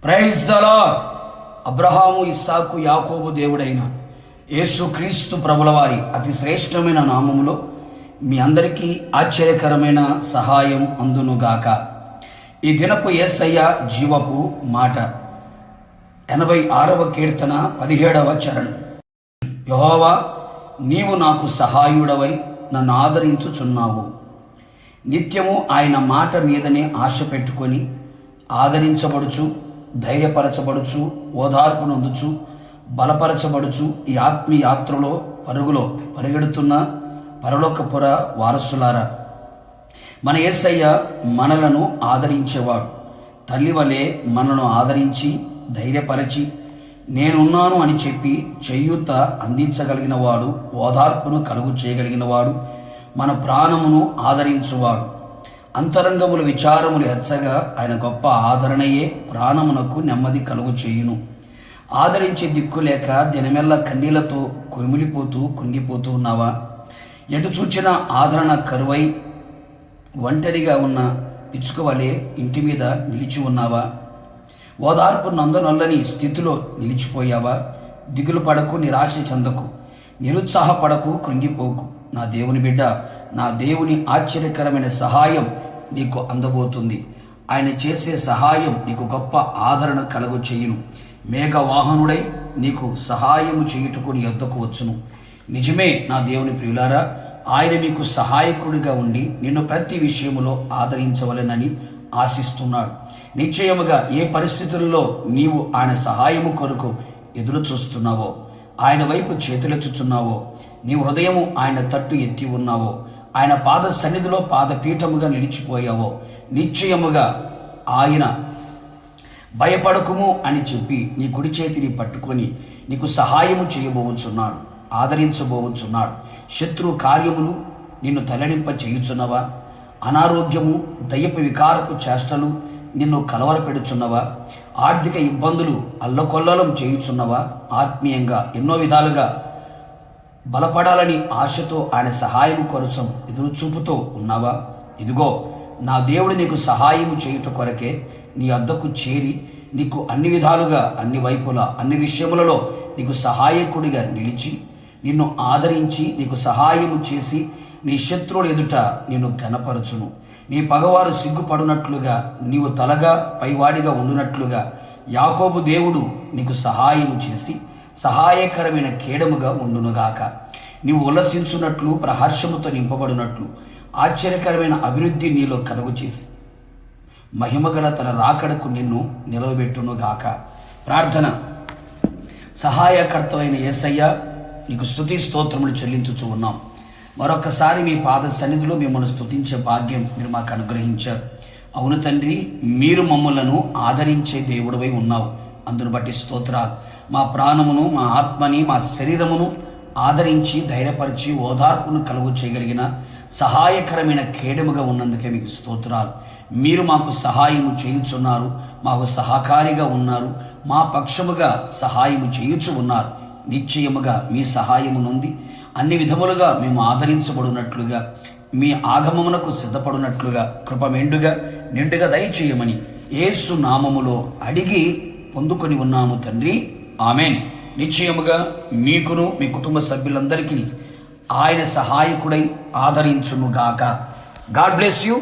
Praise the lord. అబ్రహాము, ఇస్సాకు, యాకోబు దేవుడైన యేసుక్రీస్తు ప్రభుల వారి అతి శ్రేష్టమైన నామములో మీ అందరికీ ఆశ్చర్యకరమైన సహాయం అందునుగాక. ఈ దినపు యేసయ్య జీవపు మాట 86వ కీర్తన 17వ చరణం. యెహోవా, నీవు నాకు సహాయుడవై నన్ను ఆదరించుచున్నావు. నిత్యము ఆయన మాట మీదనే ఆశ పెట్టుకొని ఆదరించబడుచు, ధైర్యపరచబడుచు, ఓదార్పు నొందుచు, బలపరచబడుచు ఈ ఆత్మీయాత్రలో పరుగులో పరిగెడుతున్న పరలోకపుర వారసులారా, మన యేసయ్య మనలను ఆదరించేవాడు. తల్లి వలె మనను ఆదరించి ధైర్యపరచి నేనున్నాను అని చెప్పి చేయూత అందించగలిగిన వాడు, ఓదార్పును కలుగు చేయగలిగిన వాడు, మన ప్రాణమును ఆదరించువాడు. అంతరంగముల విచారములు హెచ్చగా ఆయన గొప్ప ఆదరణయే ప్రాణమునకు నెమ్మది కలుగు చేయును. ఆదరించే దిక్కు లేక దినమెల్ల కన్నీళ్లతో కుమిలిపోతూ కృంగిపోతూ ఉన్నావా? ఎటు చూచిన ఆదరణ కరువై ఒంటరిగా ఉన్న పిచ్చుక వలె ఇంటి మీద నిలిచి ఉన్నావా? ఓదార్పు నందనొల్లని స్థితిలో నిలిచిపోయావా? దిగులు పడకు, నిరాశ చెందకు, నిరుత్సాహపడకు, కృంగిపోకు. నా దేవుని బిడ్డ, నా దేవుని ఆశ్చర్యకరమైన సహాయం నీకు అందబోతుంది. ఆయన చేసే సహాయం నీకు గొప్ప ఆదరణ కలుగు చేయును. మేఘవాహనుడై నీకు సహాయము చేయుటకు నీ యొద్దకు వచ్చును. నిజమే నా దేవుని ప్రియులారా, ఆయన మీకు సహాయకుడిగా ఉండి నిన్ను ప్రతి విషయములో ఆదరించవలెనని ఆశిస్తున్నాడు. నిశ్చయముగా ఏ పరిస్థితుల్లో నీవు ఆయన సహాయము కొరకు ఎదురు చూస్తున్నావో, ఆయన వైపు చేతులెత్తుచున్నావో, నీ హృదయము ఆయన తట్టు ఎత్తి ఉన్నావో, ఆయన పాద సన్నిధిలో పాదపీఠముగా నిలిచిపోయావో, నిశ్చయముగా ఆయన భయపడకుము అని చెప్పి నీ కుడి చేతిని పట్టుకొని నీకు సహాయము చేయబోచున్నాడు, ఆదరించబోచున్నాడు. శత్రు కార్యములు నిన్ను తలడింప చేయుచున్నవా? అనారోగ్యము, దయ్యపు వికారపు చేష్టలు నిన్ను కలవరపెడుచున్నవా? ఆర్థిక ఇబ్బందులు అల్లకొల్లలం చేయుచున్నవా? ఆత్మీయంగా ఎన్నో విధాలుగా బలపడాలని ఆశతో ఆయన సహాయం కొరచం ఎదురు చూపుతో ఉన్నావా? ఇదిగో నా దేవుడు నీకు సహాయము చేయుట కొరకే నీ వద్దకు చేరి నీకు అన్ని విధాలుగా, అన్ని వైపులా, అన్ని విషయములలో నీకు సహాయకుడిగా నిలిచి నిన్ను ఆదరించి నీకు సహాయము చేసి నీ శత్రువుల ఎదుట నిన్ను ఘనపరచును. నీ పగవారు సిగ్గుపడునట్లుగా, నీవు తలగా పైవాడిగా ఉండునట్లుగా యాకోబు దేవుడు నీకు సహాయము చేసి సహాయకరమైన కేడముగా ఉండునుగాక. నీవు ఉల్లసించున్నట్లు, ప్రహర్షముతో నింపబడినట్లు ఆశ్చర్యకరమైన అభివృద్ధి నీలో కలుగు చేసి మహిమగల తన రాకడకు నిన్ను నిలవబెట్టునుగాక. ప్రార్థన. సహాయకర్తమైన యేసయ్య, నీకు స్తుతి స్తోత్రములు చెల్లించుచు ఉన్నాం. మరొకసారి మీ పాద సన్నిధిలో మిమ్మల్ని స్తుతించే భాగ్యం మీరు మాకు అనుగ్రహించారు. అవును తండ్రి, మీరు మమ్మలను ఆదరించే దేవుడివై ఉన్నావు. అందును బట్టి స్తోత్రాలు. మా ప్రాణమును, మా ఆత్మని, మా శరీరమును ఆదరించి ధైర్యపరిచి ఓదార్పును కలుగు చేయగలిగిన సహాయకరమైన కేడముగా ఉన్నందుకే మీకు స్తోత్రాలు. మీరు మాకు సహాయము చేయుచున్నారు, మాకు సహకారిగా ఉన్నారు, మా పక్షముగా సహాయము చేయుచు ఉన్నారు. నిశ్చయముగా మీ సహాయము నొంది అన్ని విధములుగా మేము ఆదరించబడినట్లుగా, మీ ఆగమమునకు సిద్ధపడినట్లుగా కృప నిండుగా దయచేయమని యేసు నామములో అడిగి పొందుకొని ఉన్నాము తండ్రి. ఆమెన్. నిశ్చయముగా మీకును మీ కుటుంబ సభ్యులందరికీ ఆయన సహాయకుడై ఆదరించునుగాక. God bless you.